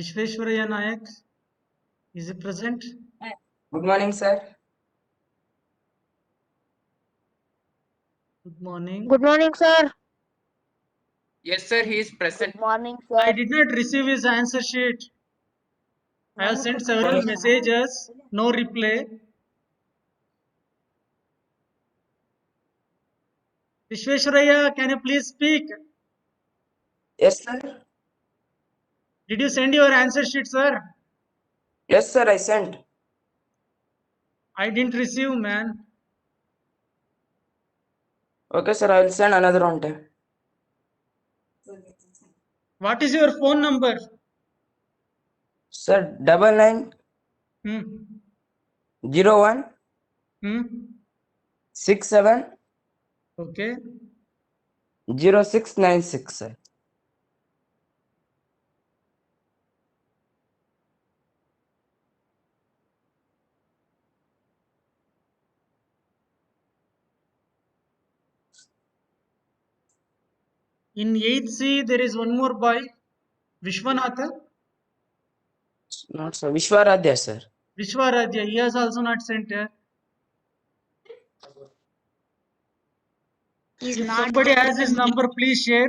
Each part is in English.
Vishweshwaraya Nayak, is he present? Good morning, sir. Good morning. Good morning, sir. Yes, sir, he is present. Good morning, I sir. did not receive his answer sheet. I have sent several messages, no reply. Vishweshwaraya, can you please speak? Yes, sir. Did you send your answer sheet, sir? Yes, sir, I sent. I didn't receive, man. Okay, sir, I will send another one time. What is your phone number? Sir, 99 Hmm. 01 Hmm. 67 Okay. 0696, sir. In 8th C, there is one more boy, Vishwanatha. Not sir. Vishwaradhya, sir. Vishwaradhya, he has also not sent here. He's If not. somebody has his number, please share.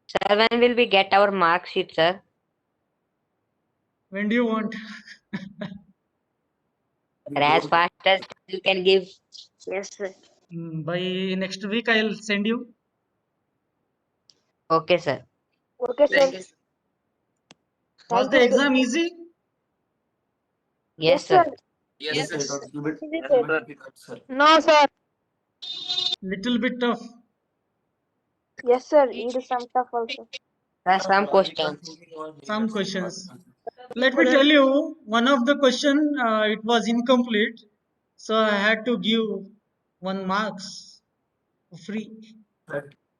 Sir, when will we get our mark sheet, sir? When do you want? Sir, as fast as you can give. Yes, sir. By next week, I'll send you. Okay, sir. Okay, sir. Was Thank the you, sir. exam easy? Yes, sir. Yes, sir. No, sir. Little bit tough. Yes, sir. It is some tough also. Sir, some questions. Some questions. Let me tell you, one of the question it was incomplete, so I had to give 1 marks free.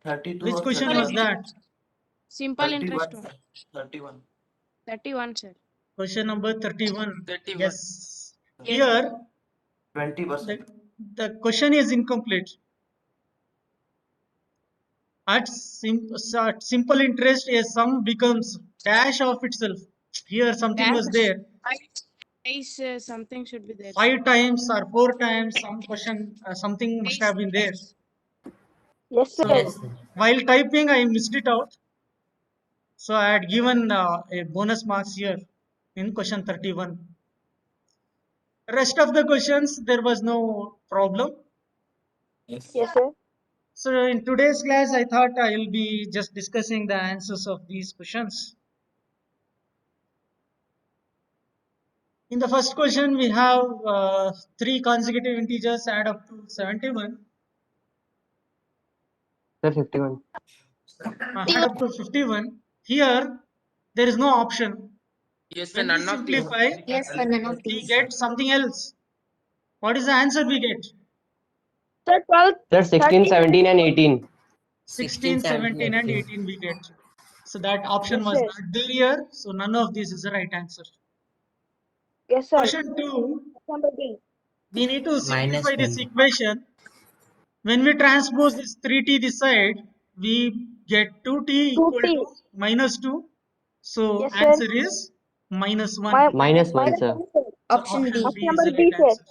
32 Which or question 31? was that? Simple interest one. 31. 31, sir. Question number 31. 31. Yes. Here 20%. the question is incomplete. At simple interest, a sum becomes dash of itself. Here something was there. Ice something should be there. 5 times or 4 times. Some question, something must have been there. Yes, sir. So while typing, I missed it out. So I had given a bonus marks here in question 31. Rest of the questions, there was no problem. Yes, sir. So in today's class, I thought I will be just discussing the answers of these questions. In the first question, we have 3 consecutive integers add up to 71. Sir, 51. Add up to 51. Here, there is no option. Yes, sir, When we none of these. simplify, Yes, sir. None of we get something else. What is the answer we get? Sir, 12. Sir, 16, 13. 17, and 18. 16, 17, and 18 we get. So that option Yes, was sir. not there here. So none of this is the right answer. Yes, sir. Question 2, Number B. we need to simplify this equation. When we transpose this 3t this side, we get 2t equal 2T. to minus 2. So Yes, sir. answer is minus 1. Minus 1, Minus sir. 1, sir. So Option B. B Option is the number B, right sir. answer.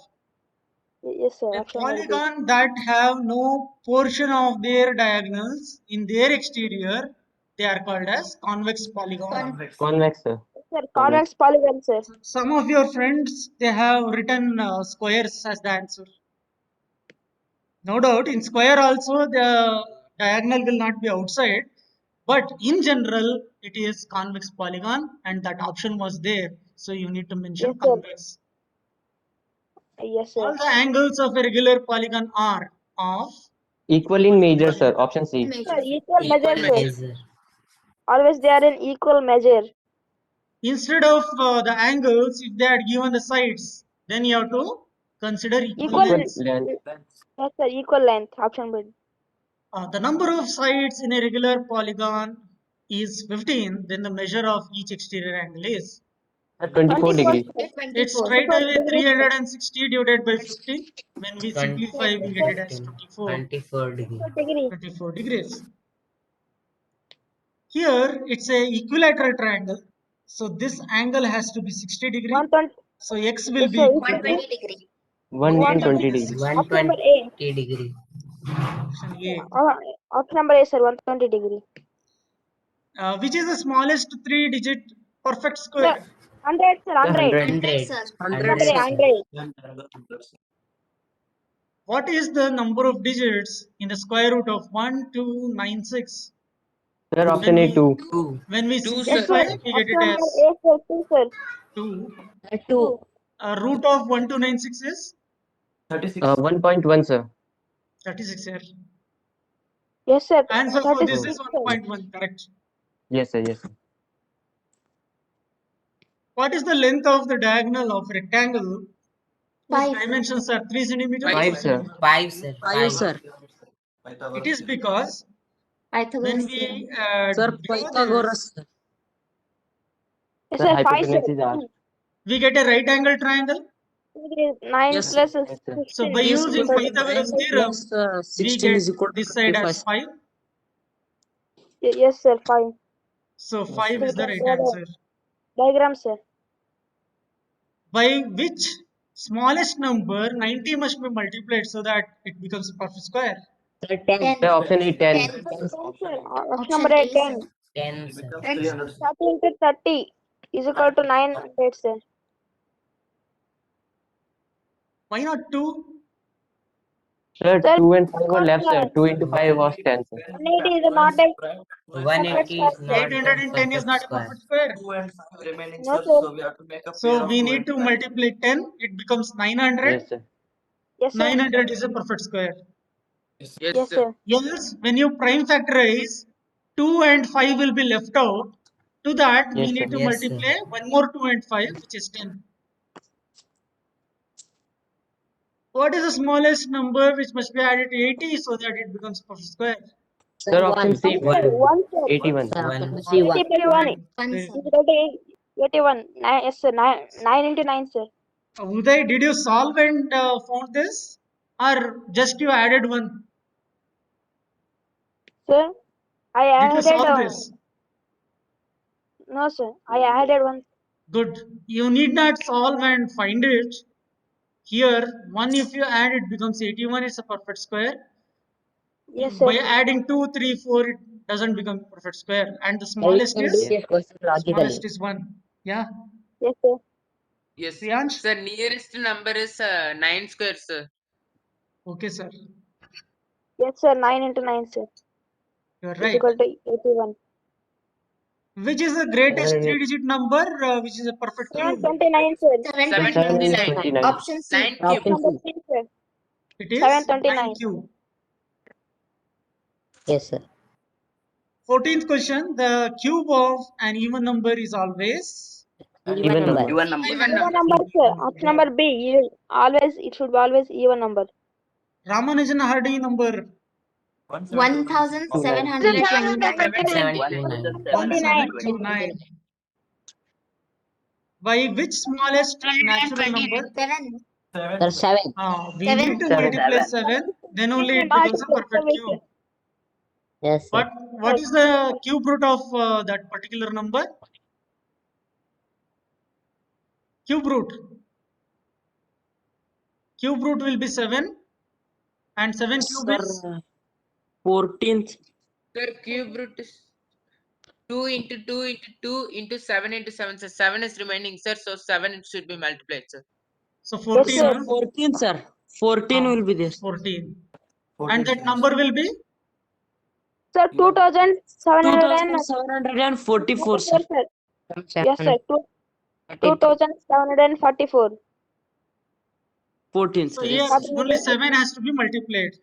Yes, sir. A Option number B. polygon that have no portion of their diagonals in their exterior, they are called as convex polygon. Convex, sir. Yes, sir. Convex polygon, sir. Some of your friends, they have written squares as the answer. No doubt, in square also the diagonal will not be outside, but in general it is convex polygon, and that option was there. So you need to mention Yes, sir. convex. Yes, sir. All the angles of a regular polygon are of Equal in measure, sir. Option C. Sir, equal measure, sir. Always they are in equal measure. instead of the angles, if they had given the sides, then you have to consider equal Equal. lengths. Length. Yes, sir. Equal length. Option B. The number of sides in a regular polygon is 15, then the measure of each exterior angle is At 24 degrees. It's straight away 360 divided by 15. When we simplify, we get it as 24 degrees. degree. 24 degrees. Here, it's a equilateral triangle. So this angle has to be 60 degree. 120. So x will Yes, be sir. equal to 120 degrees. 120 degree. option A. Option number A, sir. 120 degree. Which is the smallest 3-digit perfect Sir, square? 100, sir. 100. 100. Number A, 100. What is the number of digits in the square root of 1296? Sir, option A, 2. 2. When we Two, Yes, simplify, sir. we get it Option number as A, sir. 2, sir. 2. 2. Root of 1296 is 1.1, sir. 36 here. Yes, sir. Answer for this 36, is sir. 1.1, correct. Yes, sir. Yes, sir. What is the length of the diagonal of rectangle whose dimensions are 3 centimeters? 5, sir. 5, sir. 5, sir. It is because when we Sir, draw this, Pythagoras. Yes, Sir, sir. 5, sir. hypotenuse is R. we get a right angle triangle. 9 Yes, plus Yes, sir. 16. So by It is using equal to Pythagoras 9 theorem, plus we 16 get is equal to this side as 25. 5. Yes, sir. 5. So Yes, 5 sir. is the right Brother. answer. Diagram, sir. By which smallest number 90 must be multiplied so that it becomes a perfect square? Sir, 10. Sir, option A, 10. 10, sir. Option number A, 10. 10, sir. 30 into 30 is equal to 900, sir. Why not 2? Sir, Sir, 2 and 5 were because, left, sir. 2 into 5 was 10, sir. 180 is not a perfect 180 is square. not a 810 is perfect not a square. perfect square. No, sir. So we need to multiply 10. It becomes 900. Yes, sir. Yes, sir. 900 is a perfect square. Yes, sir. Yes, when you prime factorize, 2 and 5 will be left out. To that, we Yes, need sir. to Yes, sir. multiply one more 2 and 5, which is 10. What is the smallest number which must be added to 80 so that it becomes perfect square? Sir, option 1. C, Sir, 1, sir. 81. Sir, One. option C, 1. 80 by 1 Very- is equal to 81. Yes, sir. 9 into 9, sir. Uday, did you solve and found this? Or just you added one? Sir, I Did you added solve this? no, sir. I added 1. Good. You need not solve and find it. Here, 1 if you add, it becomes 81. It's a perfect square. Yes, sir. By adding 2, 3, 4, it doesn't become perfect square. And the We smallest can do is this question logically. smallest is 1. Yeah. Yes, sir. Yes. Priyansh? Sir, nearest number is 9 square, sir. Okay, sir. Yes, sir. 9 into 9, sir. You're Is right. equal to 81. Which is the greatest 729. 3-digit number, which is a perfect cube? 729, sir. 729. 729. Option C. 9 Option cube. number 3, sir. It is 729. 9 cube. Yes, sir. 14th question. The cube of an even number is always Even number. Even number. Even number, sir. Option number B. Always, it should be always even number. Ramanujan Hardy number 1729. 729. 1729. By which smallest natural number? 7. Sir, 7. We 7. need to 7. multiply 7. Then only it becomes a perfect cube. Yes, sir. What is the cube root of that particular number? Cube root. Cube root will be 7. And 7 cube is? Sir, 14th. Sir, cube root is 2 into 2 into 2 into 7 into 7. So 7 is remaining, sir. So 7 should be multiplied, sir. So 14. sir. 14, sir. 14 will be there. 14. And that number will be? Sir, 2744, 2744, sir. sir. Yes, sir. 2744. 14th. So Sir. here Yes, sir. only 7 has to be multiplied.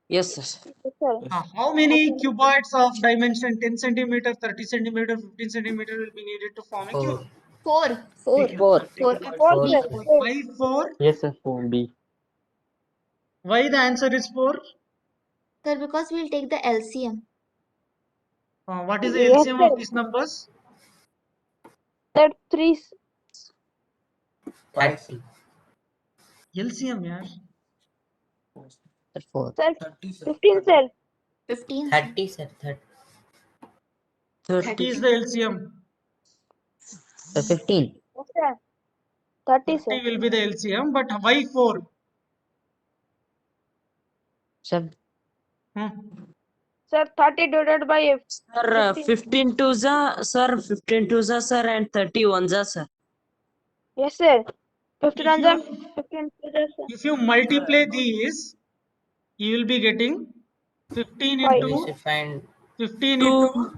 Yes, sir. Yes, sir. How many cuboids of dimension 10 centimeter, 30 centimeter, 15 centimeter will be needed to form a cube? 4. 4. 4, sir. Why 4? Yes, sir. 4B. Why the answer is 4? Sir, because we'll take the LCM. What is the Yes, LCM sir. of these numbers? Sir, 3. 30. LCM, yaar. Sir, 4. Sir, 15, sir. 15, sir. 30, sir. 30. 30 is the LCM. Sir, 15. Yes, sir. 30, 30 sir. will be the LCM, but why 4? Sir, Hmm. Sir, 30 divided by Sir, 15. 15 to the sir, 15 to the sir, and 31 the sir. Yes, sir. 15 If on the you 15 to the sir. if you multiply these, you will be getting 15 Five. we into should find 15 into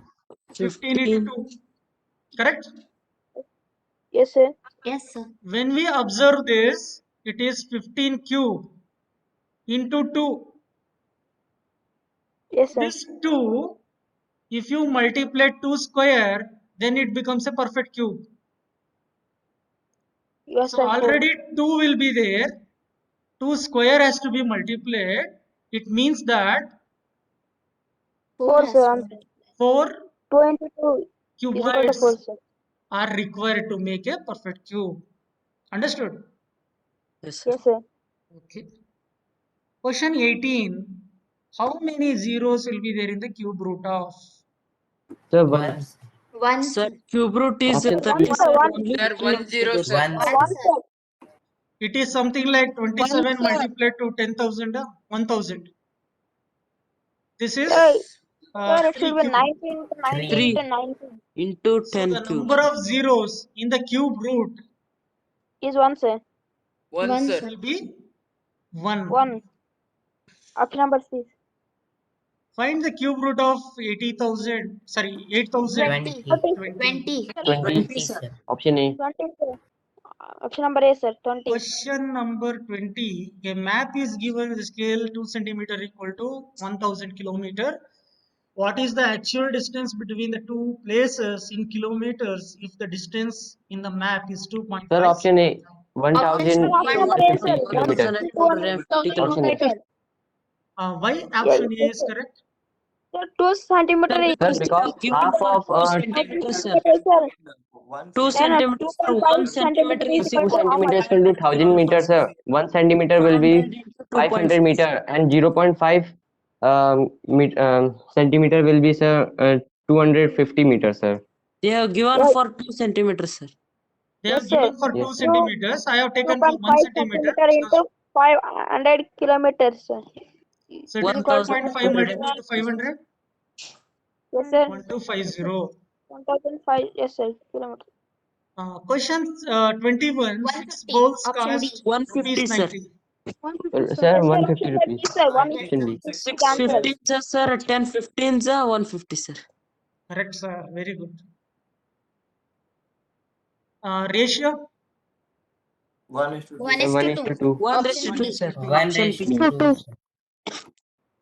2, 15 into 15. 2. Correct? Yes, sir. Yes, sir. When we observe this, it is 15 cube into 2. Yes, sir. This 2, if you multiply 2 square, then it becomes a perfect cube. Yes, So sir. 4. already 2 will be there. 2 square has to be multiplied. It means that 4 4, has sir. to be. 4 2 into 2 is equal to 4, cuboids sir. are required to make a perfect cube. Understood? Yes, sir. Yes, sir. Okay. Question 18. How many zeros will be there in the cube root of? Sir, 1. 1. 1, Sir, sir. cube root is Option 30, One, sir. sir. One. Only Sir, 3 1 0, figures, sir. 1, 1, sir. 1, sir. sir. It is something like 27 sir. multiplied to 10,000, 1000. This is Sir, sir, it 3 should be cube. 19 into 19 3. into 19 into So 10 the cube. number of zeros in the cube root is 1, sir. 1, 1, sir. sir. will be 1. 1. Option number 6. Find the cube root of 80,000. Sorry, 8,000. 20. 20. 20. 20. 20, sir. sir. Option A. 20, sir. Option number A, sir. 20. Question number 20. A map is given with a scale 2 centimeter equal to 1000 kilometer. What is the actual distance between the two places in kilometers if the distance in the map is 2.5? Sir, option A. Option Sir, option number A, sir. 1,250 kilometers. 1,250 Option A. kilometers. Why Yeah, option A yes, is sir. correct? Sir, 2 centimeter Sir, is Sir, because because given half for of 2 2 centimeters, sir. centimeter, sir. 2 Then centimeters, sir. 2.5 1 centimeter centimeter is is 2 equal to how much? centimeters will be 1000 meters, sir. 1 centimeter will 100 be into 500 2.5. meter, and 0.5 centimeter will be, sir, 250 meters, sir. They have given Yeah, for 2 centimeters, sir. They have yes, sir. given for 2 Yes, sir. centimeters. I have taken for 1 2.5 centimeter. centimeter into 500 kilometers, sir. So it is Equal to 2.5 1,200. multiplied to 500. yes, sir. 1250. 1,005, yes, sir. Kilometer. Question 21. 6 150. bowls Option D. cost 150, rupees sir. 90. Sir, Yes, sir. 150 Option rupees. 30, sir. Yes, 150 sir. is the answer. 615, sir. 10 15, 150, sir. Correct, sir. Very good. Ratio? 1 is Sir, to 1 is 2. to 2. 1 raised Option to 2, B. sir. 1 Option raised B. to 2, sir.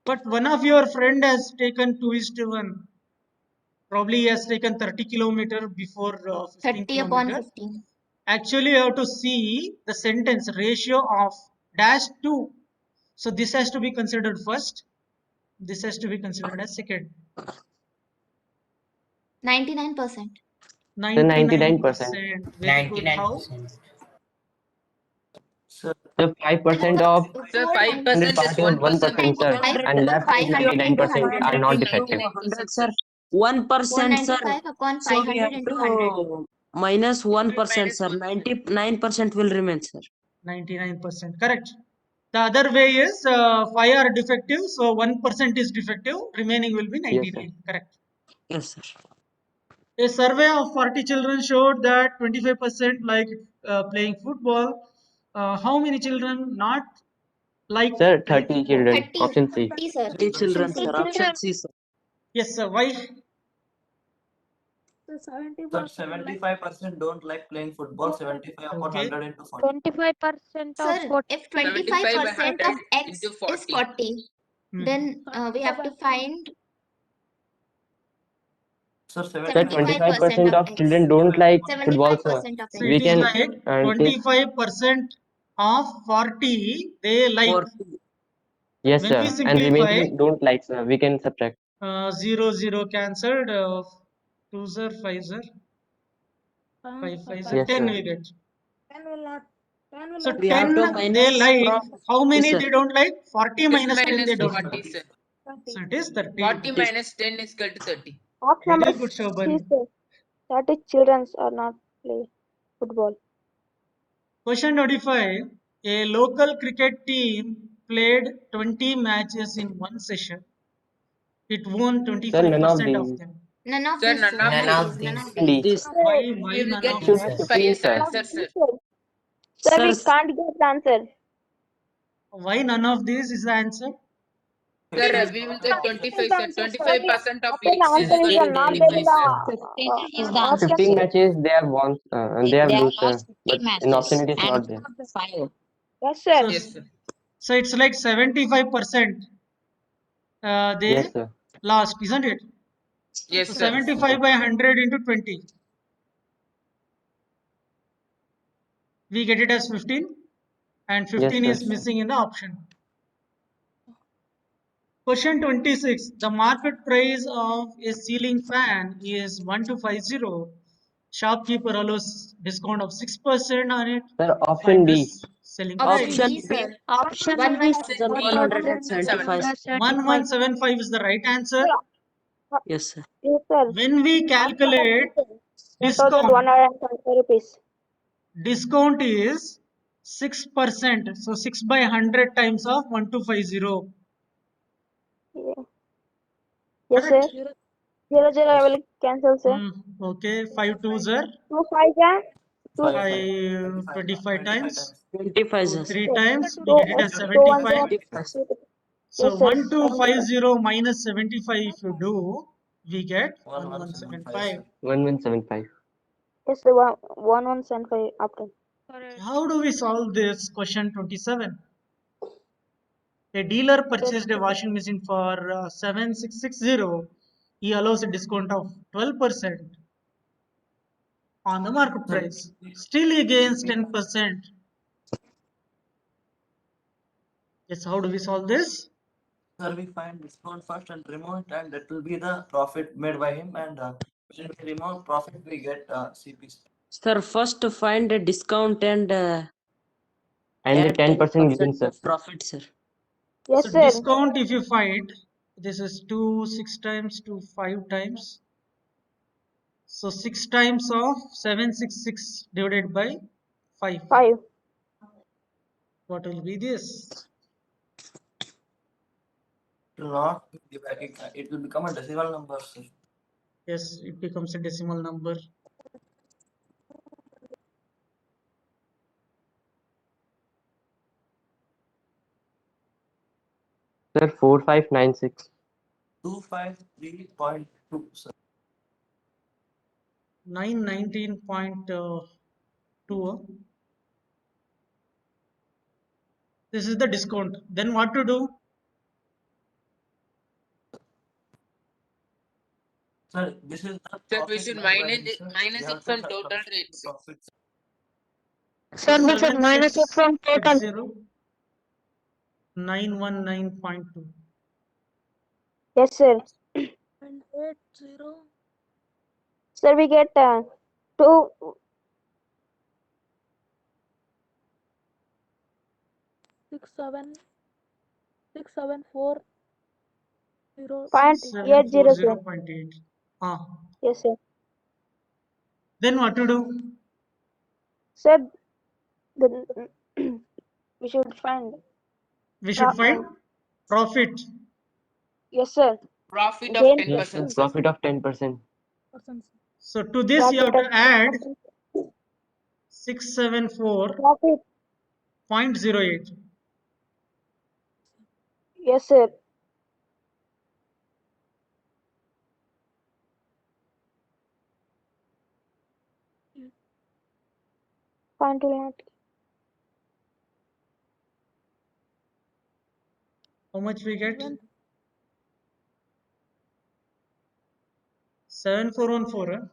But one of your friend has taken 2:1. Probably he has taken 30 kilometer before 15 30 upon kilometer. 15. Actually, you have to see the sentence ratio of dash 2. So this has to be considered first. This has to be considered as second. 99%. Sir, 99%. 99%. Very good. How? 99%. So 5% of Sir, 490. 100 5% is particles, 1%. 1%, sir. 5 And upon left is 500 into 99% 100. are That not will defective. 100, 296. sir. 1%, sir. 495 upon So we 500 have into 100. to minus 1%, sir. 99% will remain, sir. 99%. Correct. The other way is 5 are defective, so 1% is defective. Remaining will be Yes, sir. 99. Correct. Yes, sir. A survey of 40 children showed that 25% like playing football. How many children not like Sir, playing 30 football? children. 30. Option C. 30, sir. 3 Option children, C. sir. Option C, sir. Yes, sir. Why? Sir, 75% don't like playing football. 75 upon Okay. 100 into 40. 25% of Sir, 40. if 75 by 25% 100 of x into is 40. 40, Hmm. then we have to find Sir, Sir, 75% 25% of of x. children don't like football, sir. 75% of So We it is can like take, 25% of 40 they like. 40. yes, When we sir. And simplify, remaining don't like, sir. We can subtract. 0, 0 cancelled. 2 sir, 5 sir, 5, 5 sir, Yes, 10 sir. we get. So We have 10 to they minus like. from. How many Yes, sir. they don't like? 40 minus 10 minus they don't 40, like. sir. So it is 30. 40 minus 10 is equal to 30. Option Very number good, C, Shobhan. sir. That is children are not play football. Question 25. A local cricket team played 20 matches in one session. It won 25% of them. None of Sir, these, none sir. of None these. of these. None of D. these. This. Why We will none get of Should them? 5 as sir. answer, sir. Sir, we Sir, can't get the answer. Why none of these is the answer? Sir, we will get 25, sir. 25% of Sir, the leagues answer is is equal to not there in 25, the sir. 15 is the answer. 15 sir. matches they have won, they have They lose, have lost sir. 15 But matches. in option it is And not there. 5. Yes, sir. Yes, sir. So it's like 75% they Yes, sir. lost, isn't it? Yes, So sir. 75 by 100 into 20. We get it as 15 and 15 Yes, is sir. missing in the option. Question 26. The market price of a ceiling fan is 1250. Shopkeeper allows discount of 6% on it. Sir, option Find B. this selling Option price. option B, sir. Option One B one is Sir, B. 175. 1175 is the right answer. Yes, sir. Yes, sir. When we calculate discount, 1,125 rupees. discount is 6%. So 6 by 100 times of 1250. Yeah. Yes, sir. Correct? 0, I will cancel, sir. Okay, 5 twos are 2 5 yeah. 2 5 25 times. 25, So sir. 3 times we 2 get it as 2 1 75. 25. So Yes, sir. 1250 minus 75 if you do, we get 1175. 1175. Yes, sir. 1175 after. How do we solve this question 27? A dealer purchased a washing machine for 7660. He allows a discount of 12% on the market price. Still he gains 10%. Yes, how do we solve this? Sir, we find discount first and remove it, and that will be the profit made by him. And when we remove profit, we get CP. Sir, first to find a discount and And the add 10% given, 10% sir. of profit, sir. Yes, So sir. discount if you find, this is 2 6 times to 5 times. So 6 times of 766 divided by 5. 5. What will be this? It will not be back. It will become a decimal number, sir. Yes, it becomes a decimal number. Sir, 4596. 253.2, sir. 919.2. This is the discount. Then what to do? Sir, this is the Sir, we profit should made by minus him, it, sir. minus We it have from to total subtract rates. profit. Sir, we should minus it from total. 919.2. Yes, sir. Sir, we get 2 point 80, sir. 740.8. Ah. Yes, sir. Then what to do? Sir, the, we should find. We should find profit. Yes, sir. Profit of Gain 10%, sir. Profit of 10%. So to this you have profit to add 674.08. profit. Yes, sir. Point to How much we get? 7414. Huh?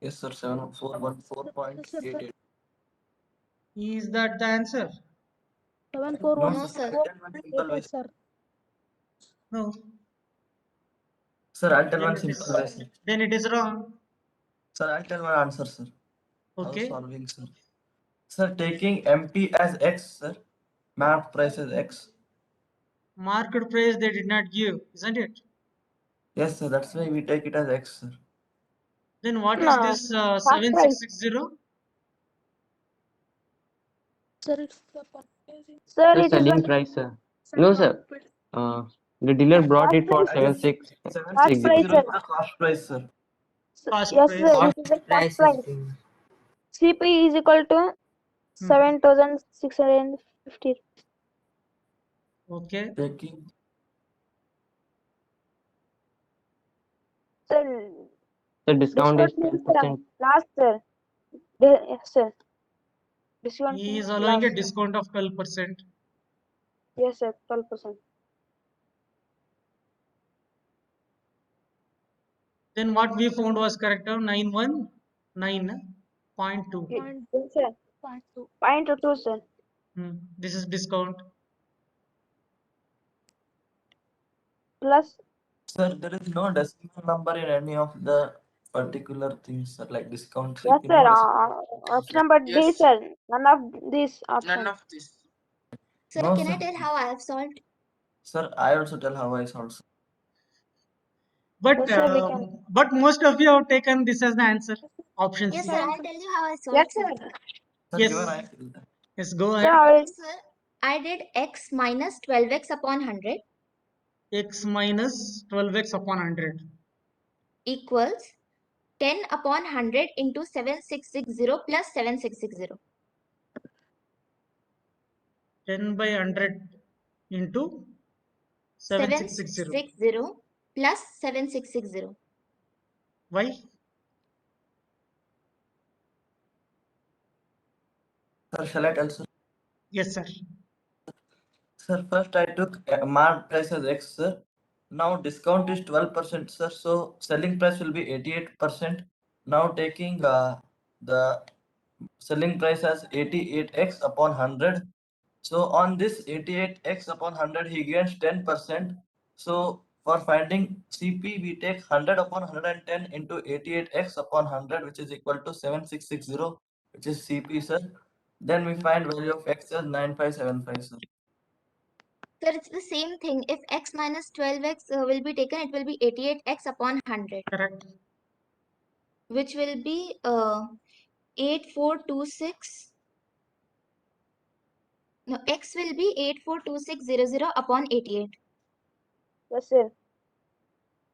Yes, sir. 7414.88. Is that the answer? No, No, sir. sir. I'll tell one simple way. No. Sir, I'll tell Then one it simple way, is, sir. then it is wrong. Sir, I'll tell one answer, sir. I was Okay. solving, sir. Sir, taking MP as X, sir. Map price as X. Market price they did not give, isn't it? Yes, sir. That's why we take it as X, sir. Then what is No, this price. 7660? Sir, The it is selling like price, sir. No, sir. The dealer brought it for price. 7660. price, is sir. the cost price, sir. Cost Yes, price. sir. Cost It is the cost price price. is being- CP is equal to 7,650. Okay. Taking Sir, The discount is discount is 10%. last, sir. Yes, sir. Discount He is is allowing a last. discount of 12%. Yes, sir. 12%. Then what we found was correct, 919.2. Yes, sir. 0.22, sir. This is discount. Plus, Sir, there is no decimal number in any of the particular things, sir, like discount. yes, CP, sir. no decimal. Option number D, Yes. sir. None of these None options. of this. Sir, No, can I sir. tell how I have solved? Sir, I also tell how I solve, sir. But Yes, sir. We can. but most of you have taken this as the answer. Option Yes, C. sir. I'll tell you how I solved. Yes, sir. Sir, Yes. even I tell that. Yes, go Sir, ahead. I will. Sir, I did x minus 12x upon 100 X minus 12x upon 100. equals 10 upon 100 into 7660 plus 7660. 10 by 100 into 7660. 7660 plus 7660. Why? Sir, shall I tell, sir? Yes, sir. Sir, first I took map price as X, sir. Now discount is 12%, sir. So selling price will be 88%. Now taking the selling price as 88x upon 100. So on this 88x upon 100, he gains 10%. So for finding CP, we take 100 upon 110 into 88x upon 100, which is equal to 7660, which is CP, sir. Then we find value of x as 9575, sir. Sir, it's the same thing. If x minus 12x will be taken, it will be 88x upon 100, Correct. which will be 8426. No, x will be 842600 upon 88. Yes, sir.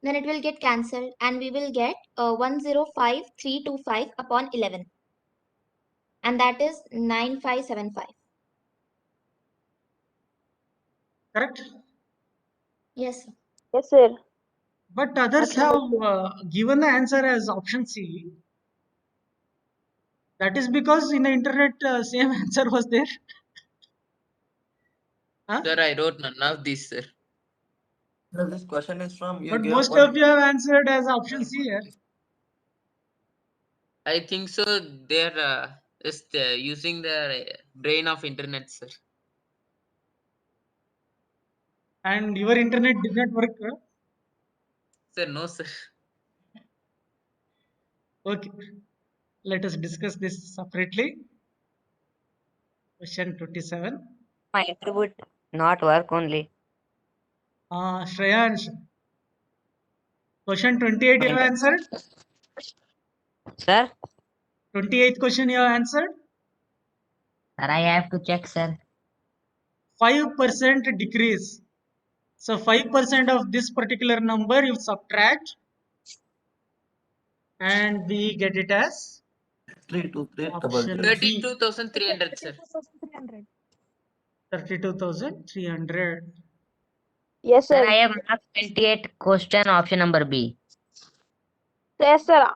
Then it will get cancelled and we will get 105325 upon 11. And that is 9575. Correct. Yes, sir. Yes, sir. But others Option have number given the answer as option C. That is because in the internet same answer was there. Huh? Sir, I wrote none of these, sir. Sir, this question is from you But gave most one. of you have answered as option C here. I think so. They're just using their brain of internet, sir. And your internet did not work. Sir, no, sir. Okay. Let us discuss this separately. Question 27. My attribute not work only. Shreyansh. Question 28 you have answered. Sir? 28th question you have answered. Sir, I have to check, sir. 5% decrease. So 5% of this particular number you subtract and we get it as 323 option B. 32,300, sir. 32,300. Yes, Sir, sir. I have marked 28 question option number B. Yes, sir.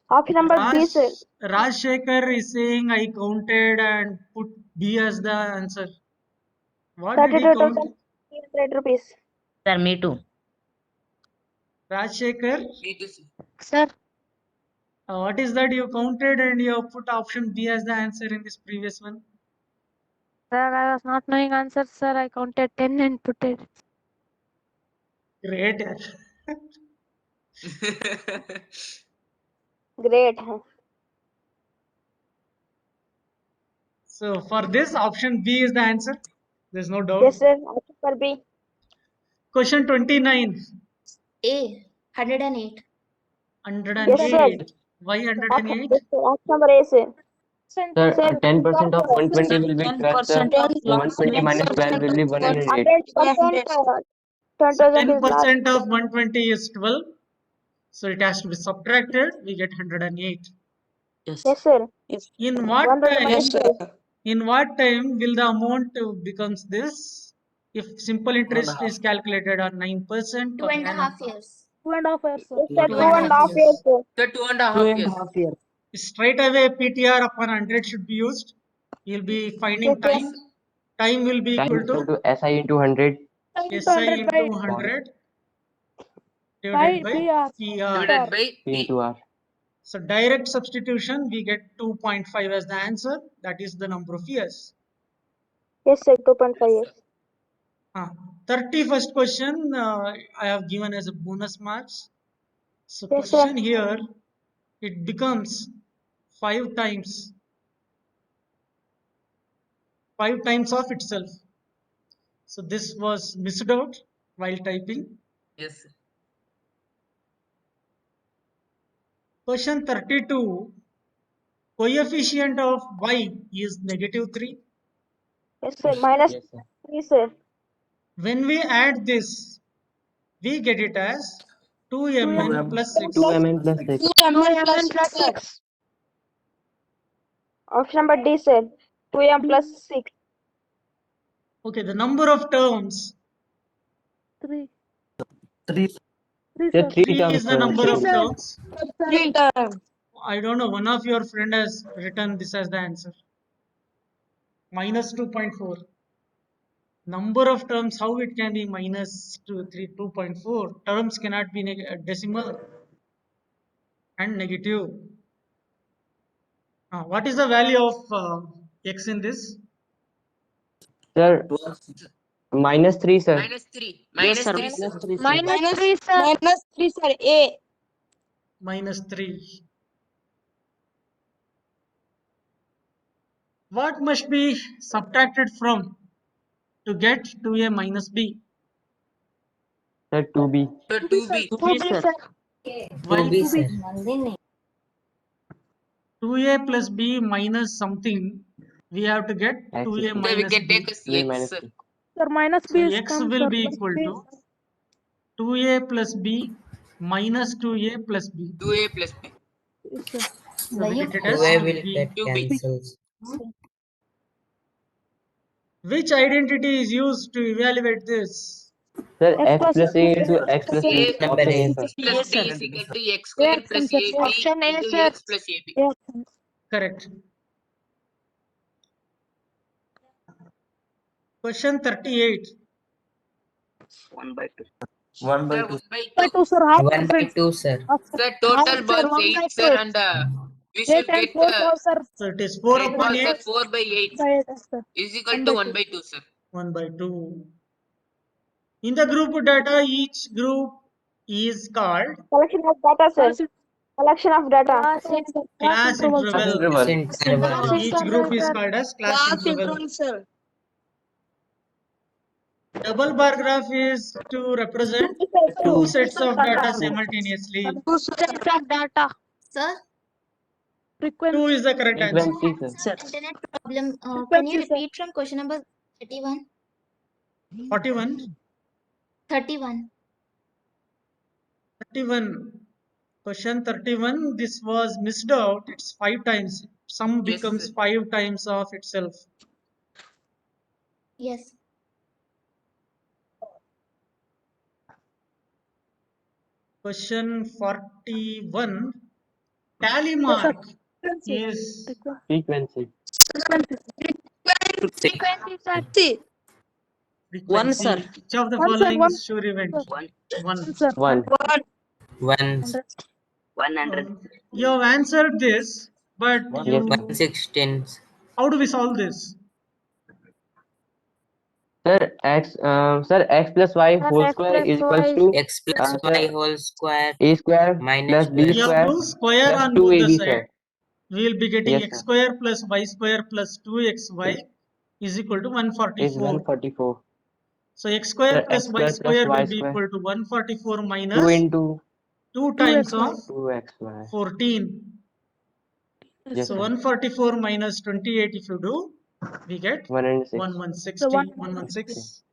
Option number B, sir. Raj Shekhar is saying I counted and put B as the answer. What did he count? 32,300 rupees. Sir, me too. Raj Shekhar, Me too, sir. Sir. what is that you counted and you have put option B as the answer in this previous one? Sir, I was not knowing answer, sir. I counted 10 and put it. Great. Great. So for this, option B is the answer. There's no doubt. Yes, sir. Option for B. Question 29. A. 108. 108. Why Option, 108? yes, sir. Option number A, sir. Sir, Sir, 10% of 120 will be 12, sir. 10% of So 120 minus 12 will be 108. 100%, 10,000 is last. 10% of 120 is 12. So it has to be subtracted. We get 108. Yes. Yes, sir. In what 120 time? minus 12. In what time will the amount becomes this? If simple interest is calculated on 9% per 2.5 annum. years. 2.5 years, sir. Yes, Two sir. and Two a half and a half years. years, sir. The 2.5 2.5 years. years. Straight away PTR upon 100 should be used. You'll be finding Yes, sir. time. Time will be Time equal equal to to SI into 100. SI into 100 divided by PR. Divided by P P. into R. So direct substitution, we get 2.5 as the answer. That is the number of years. Yes, sir. 2.5 years. 31st question, I have given as a bonus marks. So Yes, sir. question here, it becomes 5 times of itself. So this was missed out while typing. Yes. Question 32, coefficient of y is -3. Yes, sir. Minus Yes, sir. 3, sir. When we add this, we get it as 2mn plus 6. 2mn plus 6. 2m plus 6. Option number D, sir. 2m plus 6. Okay, the number of terms. 3. 3. There are 3 3 terms, is the number of sir. terms. 3 term. I don't know, one of your friend has written this as the answer. Minus 2.4. Number of terms, how it can be minus 2.4? Terms cannot be decimal and negative. What is the value of x in this? Sir, minus 3, sir. Minus 3. Yes, Minus sir. 3, sir. Minus 3, sir. Minus 3, sir. Minus 3, sir. A. Minus 3. What must be subtracted from to get 2a minus b? Sir, 2b. So 2B. 2B, sir. Why 2B, sir. 2a plus b minus something? We have to get X 2a is So we minus can take b. as 2a X. minus Sir. b. Sir, minus So x will be equal to 2a plus b minus 2a plus b. 2A plus B. So we get it as 2A will 2b. get 2B. cancelled. Which identity is used to evaluate this? Sir, x plus a into x plus b. A Number Option A, A. sir. plus B is equal to X square plus AB Option A, into sir. X plus AB. Correct. Question 38. 1 by Sir, 2. 1 by 2. 2, sir. 1 by 2, sir. Sir, total bar 8, sir, and we should get So it is 4 8 upon balls are 8. 4 by 8 is equal to 1 by 2, sir. 1 by 2. In the group data, each group is called Collection of data, sir. Collection of data. class interval. Class interval. Each group is called as class interval. sir. Double bar graph is to represent two sets of data simultaneously. Two sets of data. Sir, 2 is the correct answer. Frequency, sir. internet problem. Can you repeat from question number 31? 41. 31. 31. Question 31. This was missed out. It's 5 times. Sum Yes, becomes sir. 5 times of itself. Yes. Question 41. Tally mark is Frequency. Frequency. One, sir. Which of the One, sir, following one. is sure event? 1. 1. 100. You have answered this, but Yes. 116. how do we solve this? Sir, x plus y whole square is equals to X plus Y whole square a square minus plus b You have square to square plus on both the 2ab, sides. sir. we will be getting Yes, x sir. square plus y square plus 2xy is equal to Is 144. 144. So x square Sir, plus x y square plus square y will be square. equal to 144 2 minus into 2 times of 2xy. 14. Yes, So sir. 144 minus 28 if you do, we get 106. 116.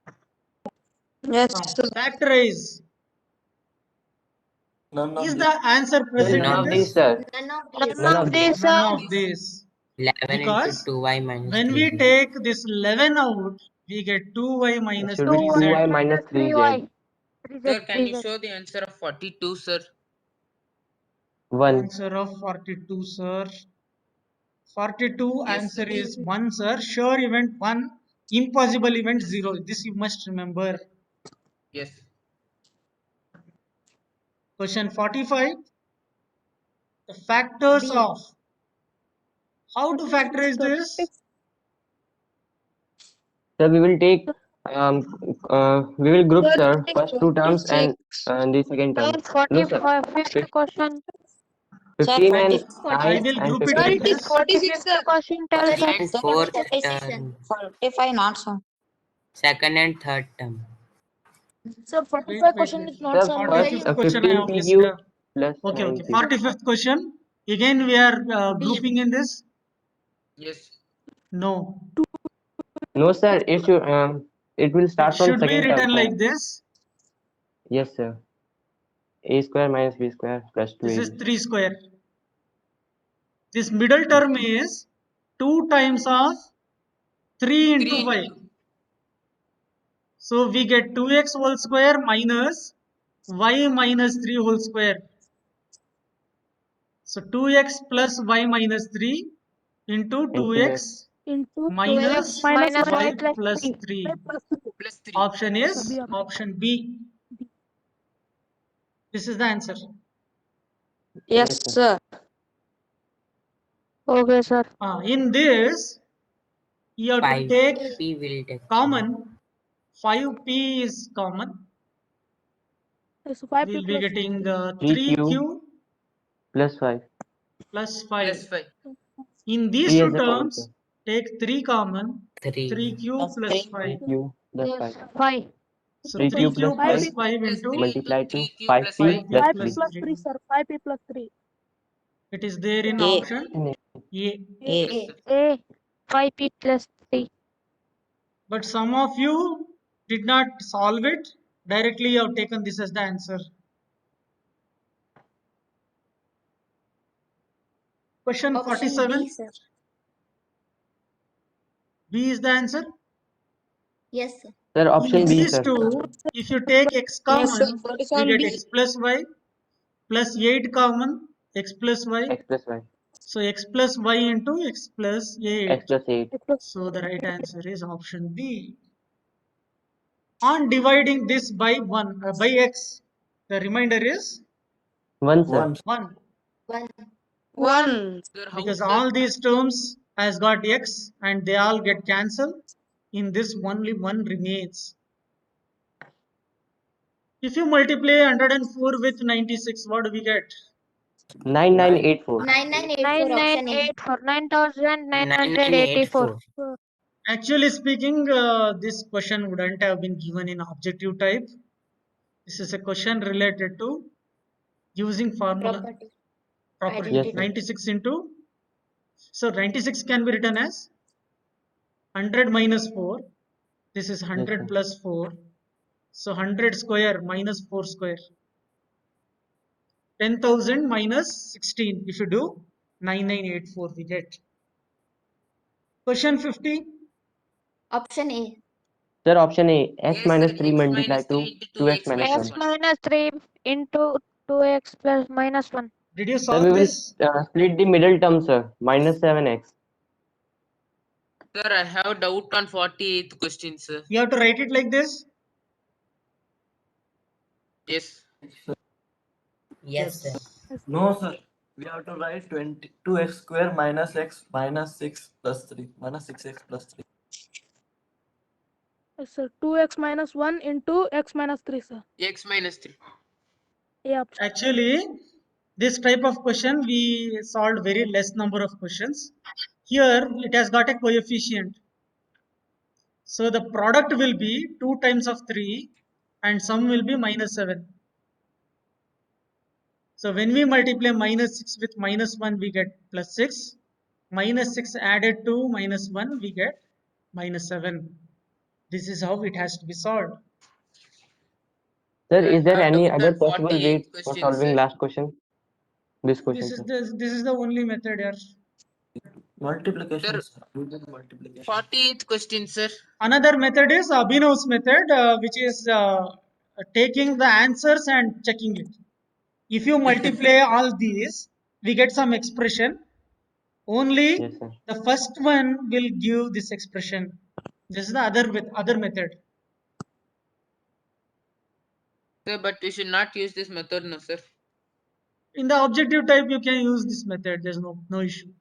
Yes, Now sir. factorize. None of Is these. the answer present None in of these, this? sir. None of these. None of these. None of this. 11 into Because 2y minus when 3z. we take this 11 out, we get 2y It minus should be 3z. 2y minus 3z. Sir, can you show the answer of 42, sir? 1. Answer of 42, sir. 42 Yes, answer sir. is 1, sir. Sure event 1, impossible event 0. This you must remember. Yes. Question 45. The factors B. of. How to factorize this? So we will take we will group, sir, first two terms and the second term. No, sir. Fifth question. 15 and 46. I 9 will and group it 15. like this. 46th question tells Sir, us. it And is fourth 46, sir. term. 45 not so. Second and third term. So Wait, 45 wait, question wait. is not Sir, so. first 45th question I 15 have missed. PQ plus Okay, 9 okay. PQ. 45th question. Again, we are grouping in this. Yes. No. No, sir. It will It start from should be second term, written sir. like this. Yes, sir. A square minus b square plus This is 2ab. 3 square. This middle term is 2 times of 3 into 3 y. So we get 2x whole square minus y minus 3 whole square. So 2x plus y minus 3 into 2x minus y plus 3. plus 3. Option is option B. This is the answer. Yes, sir. Okay, sir. In this, you have to 5 take p will take common. 5p is common. We will be getting 3q Plus 5. plus Plus 5. 5. In these 3 two as a common, terms, sir. take 3 common. 3. 3q plus 5. 3q plus 5. 5. So 3q plus 3q plus 5 5 Plus into 3 into multiplied to 3q plus 5p 5. 5p plus plus 3. 3. 5p plus 3. It is there in A. option A. Yes, sir. A. 5p plus 3. But some of you did not solve it. Directly you have taken this as the answer. Question Option 47. B, sir. B is the answer. Yes, sir. Sir, In option B, these sir. two, if you take x Yes, sir. common, we 47 get B. x plus y plus 8 common, x plus y. X plus y. So x plus y into x plus 8. X plus 8. So the right answer is option B. On dividing this by 1 by x, the remainder is 1, sir. 1. 1. 1. 1. Sir, how, Because sir? all these terms has got x and they all get cancelled. In this only 1 remains. If you multiply 104 with 96, what do we get? 9984. 9984, option A. 9984. Actually speaking, this question wouldn't have been given in objective type. This is a question related to using formula property. Yes, sir. 96 into, so 96 can be written as 100 minus 4. This is 100 sir. plus 4. So 100 square minus 4 square. 10,000 minus 16. If you do 9984, we get. Question 50. Option A. Sir, option A. X Yes, minus sir. 3 X minus multiplied 3 to into 2x 2x minus minus 1. 1. minus 3 into 2x plus minus 1. Did you Sir, solve we will this? split the middle term, sir. Minus 7x. Sir, I have doubt on 48th question, sir. You have to write it like this. Yes. Yes, sir. No, sir. We have to write 2x square minus x minus 6 plus 3. Minus 6x plus 3. So 2x minus 1 into x minus 3, sir. X minus 3. A option. Actually, this type of question we solved very less number of questions. Here it has got a coefficient. So the product will be 2 times of 3 and sum will be minus 7. So when we multiply minus 6 with minus 1, we get plus 6. Minus 6 added to minus 1, we get minus 7. This is how it has to be solved. Sir, is there have any done other possible 48 way for questions, solving sir. last question? This question, sir. This is the only method here. Multiplication, sir. We did multiplication. 48th question, sir. Another method is Abhinav's method, which is taking the answers and checking it. If you multiply all these, we get some expression. Only Yes, sir. the first one will give this expression. This is the other method. Sir, but we should not use this method, no, sir. In the objective type, you can use this method. There's no issue.